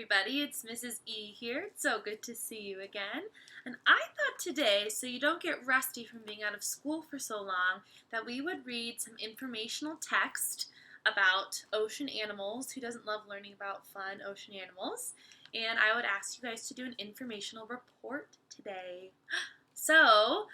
everybody, it's Mrs. E here. It's so good to see you again. And I thought today, so you don't get rusty from being out of school for so long, that we would read some informational text about ocean animals. Who doesn't love learning about fun ocean animals? And I would ask you guys to do an informational report today. So,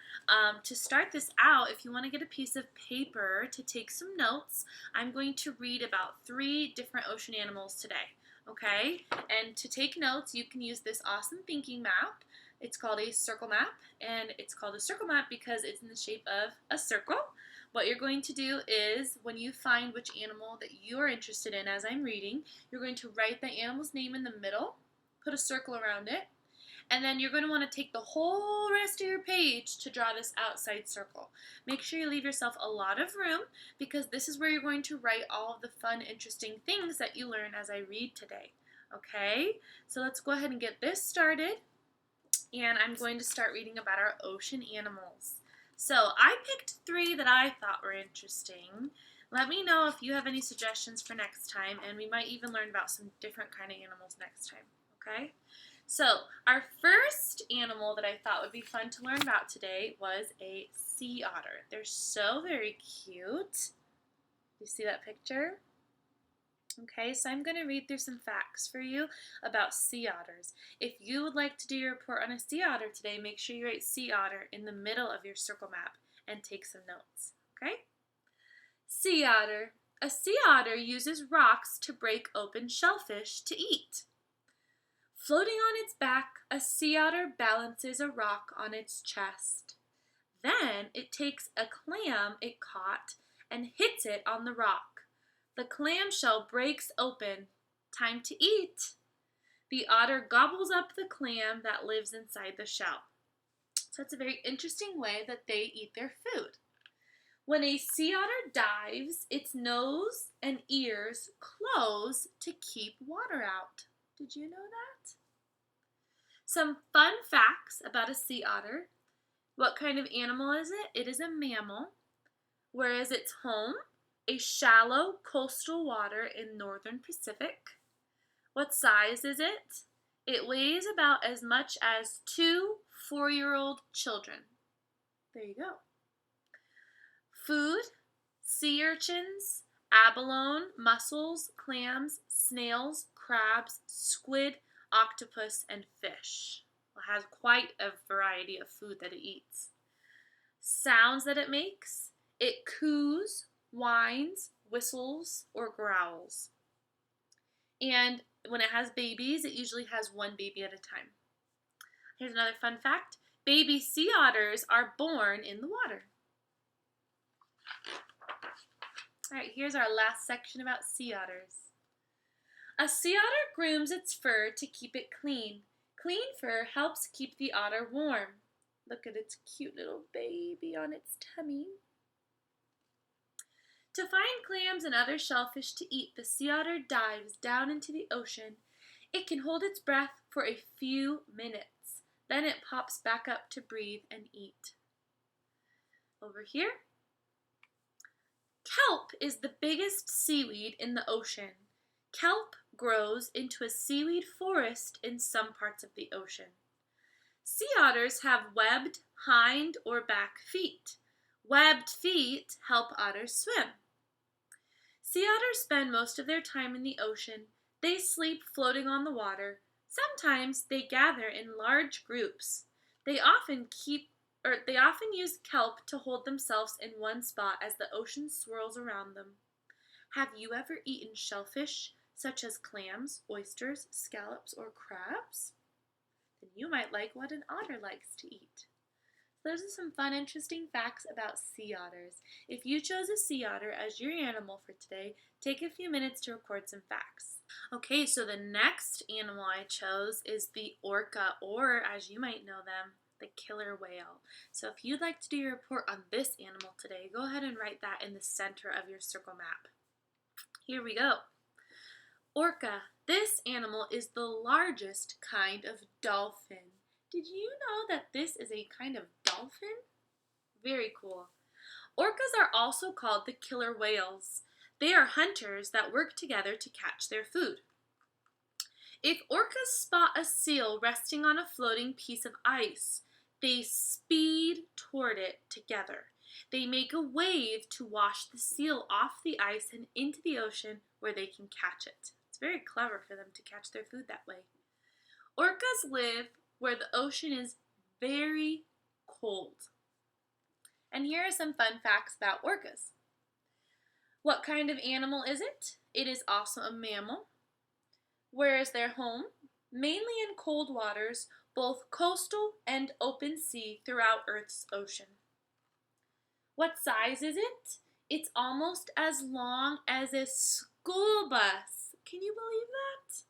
to start this out, if you want to get a piece of paper to take some notes, I'm going to read about 3 different ocean animals today. Okay, and to take notes, you can use this awesome thinking map. It's called a circle map, and it's called a circle map because it's in the shape of a circle. What you're going to do is, when you find which animal that you're interested in as I'm reading, you're going to write the animal's name in the middle, put a circle around it, and then you're going to want to take the whole rest of your page to draw this outside circle. Make sure you leave yourself a lot of room because this is where you're going to write all of the fun, interesting things that you learn as I read today. Okay, so let's go ahead and get this started. And I'm going to start reading about our ocean animals. So I picked 3 that I thought were interesting. Let me know if you have any suggestions for next time, and we might even learn about some different kind of animals next time. Okay? So, our first animal that I thought would be fun to learn about today was a sea otter. They're so very cute. You see that picture? Okay, so I'm going to read through some facts for you about sea otters. If you would like to do your report on a sea otter today, make sure you write sea otter in the middle of your circle map and take some notes. Okay? Sea otter. A sea otter uses rocks to break open shellfish to eat. Floating on its back, a sea otter balances a rock on its chest. Then it takes a clam it caught and hits it on the rock. The clam shell breaks open. Time to eat. The otter gobbles up the clam that lives inside the shell. So it's a very interesting way that they eat their food. When a sea otter dives, its nose and ears close to keep water out. Did you know that? Some fun facts about a sea otter. What kind of animal is it? It is a mammal. Where is its home? A shallow coastal water in northern Pacific. What size is it? It weighs about as much as 2 4-year-old children. There you go. Food: sea urchins, abalone, mussels, clams, snails, crabs, squid, octopus, and fish. It has quite a variety of food that it eats. Sounds that it makes: it coos, whines, whistles, or growls. And when it has babies, it usually has 1 baby at a time. Here's another fun fact. Baby sea otters are born in the water. All right, here's our last section about sea otters. A sea otter grooms its fur to keep it clean. Clean fur helps keep the otter warm. Look at its cute little baby on its tummy. To find clams and other shellfish to eat, the sea otter dives down into the ocean. It can hold its breath for a few minutes. Then it pops back up to breathe and eat. Over here. Kelp is the biggest seaweed in the ocean. Kelp grows into a seaweed forest in some parts of the ocean. Sea otters have webbed hind or back feet. Webbed feet help otters swim. Sea otters spend most of their time in the ocean. They sleep floating on the water. Sometimes they gather in large groups. They often use kelp to hold themselves in one spot as the ocean swirls around them. Have you ever eaten shellfish, such as clams, oysters, scallops, or crabs? Then you might like what an otter likes to eat. Those are some fun, interesting facts about sea otters. If you chose a sea otter as your animal for today, take a few minutes to record some facts. Okay, so the next animal I chose is the orca, or as you might know them, the killer whale. So if you'd like to do your report on this animal today, go ahead and write that in the center of your circle map. Here we go. Orca. This animal is the largest kind of dolphin. Did you know that this is a kind of dolphin? Very cool. Orcas are also called the killer whales. They are hunters that work together to catch their food. If orcas spot a seal resting on a floating piece of ice, they speed toward it together. They make a wave to wash the seal off the ice and into the ocean where they can catch it. It's very clever for them to catch their food that way. Orcas live where the ocean is very cold. And here are some fun facts about orcas. What kind of animal is it? It is also a mammal. Where is their home? Mainly in cold waters, both coastal and open sea throughout Earth's ocean. What size is it? It's almost as long as a school bus. Can you believe that?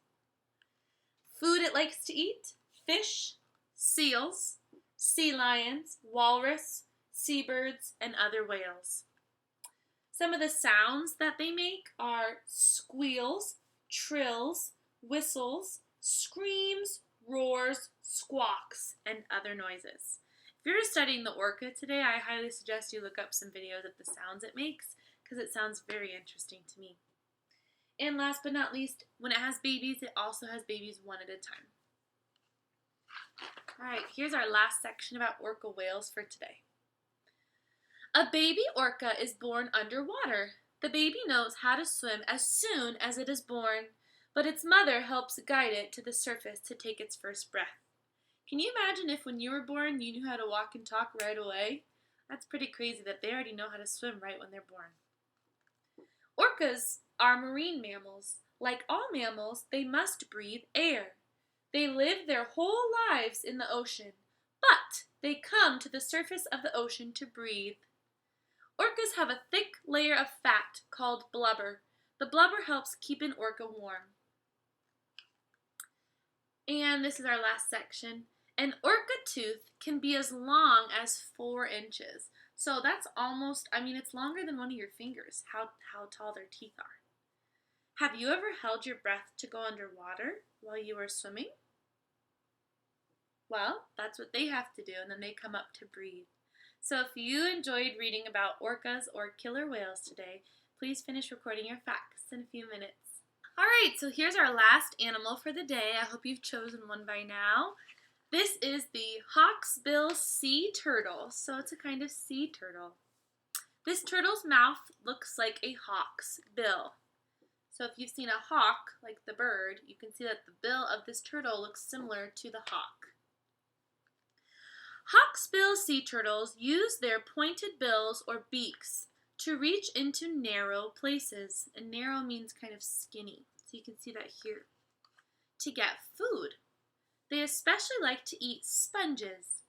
Food it likes to eat: fish, seals, sea lions, walrus, seabirds, and other whales. Some of the sounds that they make are squeals, trills, whistles, screams, roars, squawks, and other noises. If you're studying the orca today, I highly suggest you look up some videos of the sounds it makes because it sounds very interesting to me. And last but not least, when it has babies, it also has babies one at a time. Alright, here's our last section about orca whales for today. A baby orca is born underwater. The baby knows how to swim as soon as it is born, but its mother helps guide it to the surface to take its first breath. Can you imagine if when you were born you knew how to walk and talk right away? That's pretty crazy that they already know how to swim right when they're born. Orcas are marine mammals. Like all mammals, they must breathe air. They live their whole lives in the ocean, but they come to the surface of the ocean to breathe. Orcas have a thick layer of fat called blubber. The blubber helps keep an orca warm. And this is our last section. An orca tooth can be as long as 4 inches. So that's almost, it's longer than one of your fingers, how tall their teeth are. Have you ever held your breath to go underwater while you were swimming? Well, that's what they have to do, and then they come up to breathe. So if you enjoyed reading about orcas or killer whales today, please finish recording your facts in a few minutes. Alright, so here's our last animal for the day. I hope you've chosen one by now. This is the Hawksbill Sea Turtle. So it's a kind of sea turtle. This turtle's mouth looks like a hawk's bill. So if you've seen a hawk, like the bird, you can see that the bill of this turtle looks similar to the hawk. Hawksbill sea turtles use their pointed bills or beaks to reach into narrow places. And narrow means kind of skinny. So you can see that here. To get food. They especially like to eat sponges.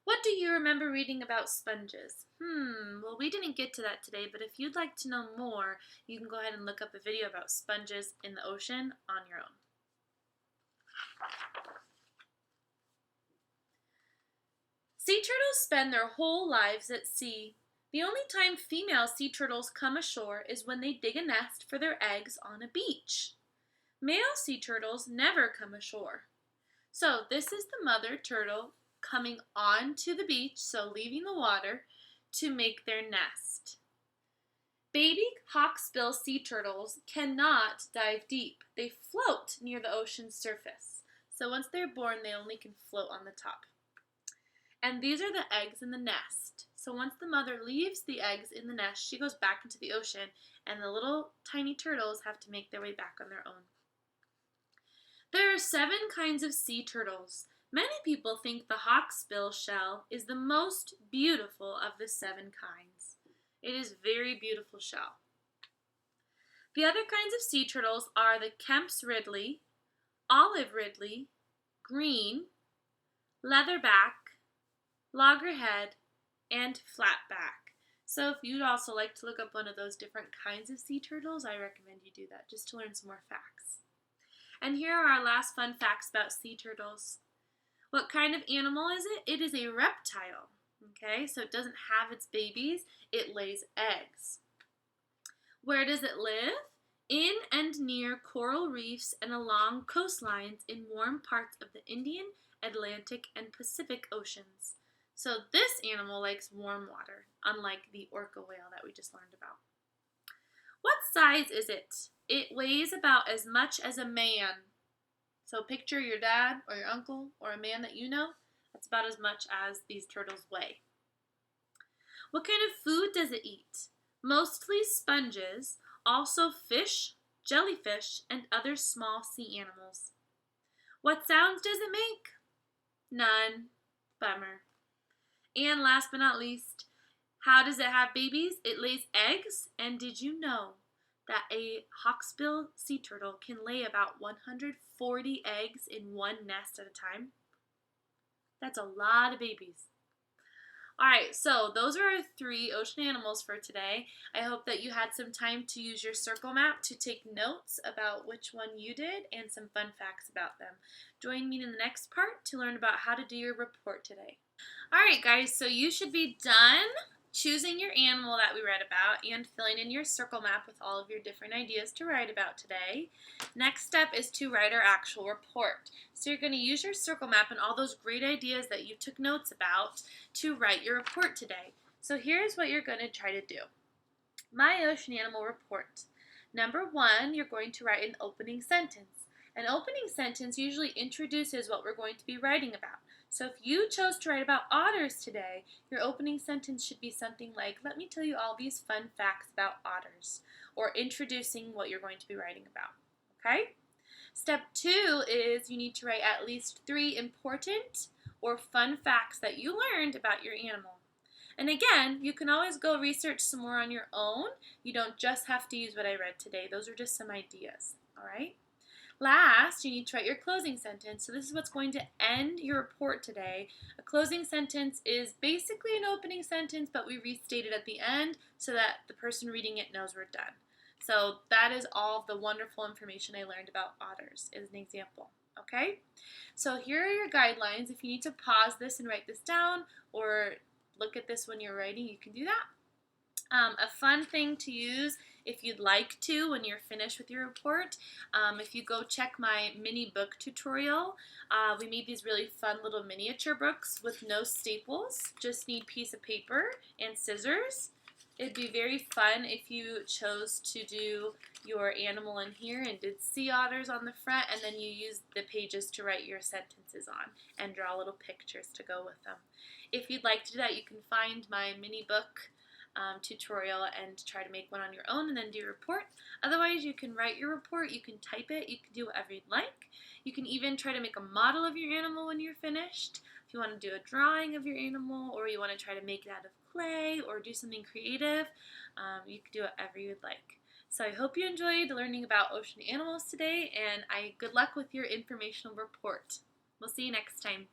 What do you remember reading about sponges? Well, we didn't get to that today, but if you'd like to know more, you can go ahead and look up a video about sponges in the ocean on your own. Sea turtles spend their whole lives at sea. The only time female sea turtles come ashore is when they dig a nest for their eggs on a beach. Male sea turtles never come ashore. So this is the mother turtle coming onto the beach, so leaving the water, to make their nest. Baby hawksbill sea turtles cannot dive deep. They float near the ocean's surface. So once they're born, they only can float on the top. And these are the eggs in the nest. So once the mother leaves the eggs in the nest, she goes back into the ocean, and the little tiny turtles have to make their way back on their own. There are 7 kinds of sea turtles. Many people think the hawksbill shell is the most beautiful of the 7 kinds. It is a very beautiful shell. The other kinds of sea turtles are the Kemp's Ridley, olive ridley, green, leatherback, loggerhead, and flatback. So if you'd also like to look up one of those different kinds of sea turtles, I recommend you do that just to learn some more facts. And here are our last fun facts about sea turtles. What kind of animal is it? It is a reptile. Okay, so it doesn't have its babies, it lays eggs. Where does it live? In and near coral reefs and along coastlines in warm parts of the Indian, Atlantic, and Pacific Oceans. So this animal likes warm water, unlike the orca whale that we just learned about. What size is it? It weighs about as much as a man. So picture your dad or your uncle or a man that you know. That's about as much as these turtles weigh. What kind of food does it eat? Mostly sponges, also fish, jellyfish, and other small sea animals. What sounds does it make? None. Bummer. And last but not least, how does it have babies? It lays eggs. And did you know that a hawksbill sea turtle can lay about 140 eggs in one nest at a time? That's a lot of babies. Alright, so those are our 3 ocean animals for today. I hope that you had some time to use your circle map to take notes about which one you did and some fun facts about them. Join me in the next part to learn about how to do your report today. Alright guys, so you should be done choosing your animal that we read about and filling in your circle map with all of your different ideas to write about today. Next step is to write our actual report. So you're going to use your circle map and all those great ideas that you took notes about to write your report today. So here's what you're going to try to do. My ocean animal report. Number 1, you're going to write an opening sentence. An opening sentence usually introduces what we're going to be writing about. So if you chose to write about otters today, your opening sentence should be something like, let me tell you all these fun facts about otters, or introducing what you're going to be writing about, okay? Step 2 is you need to write at least 3 important or fun facts that you learned about your animal. And again, you can always go research some more on your own. You don't just have to use what I read today. Those are just some ideas, all right? Last, you need to write your closing sentence. So this is what's going to end your report today. A closing sentence is basically an opening sentence, but we restate it at the end so that the person reading it knows we're done. So that is all of the wonderful information I learned about otters as an example. Okay? So here are your guidelines. If you need to pause this and write this down or look at this when you're writing, you can do that. A fun thing to use if you'd like to when you're finished with your report, if you go check my mini book tutorial, we made these really fun little miniature books with no staples, just need piece of paper and scissors. It'd be very fun if you chose to do your animal in here and did sea otters on the front, and then you used the pages to write your sentences on and draw little pictures to go with them. If you'd like to do that, you can find my mini book tutorial and try to make one on your own and then do your report. Otherwise, you can write your report, you can type it, you can do whatever you'd like. You can even try to make a model of your animal when you're finished. If you want to do a drawing of your animal, or you want to try to make it out of clay or do something creative, you can do whatever you'd like. So I hope you enjoyed learning about ocean animals today, and good luck with your informational report. We'll see you next time.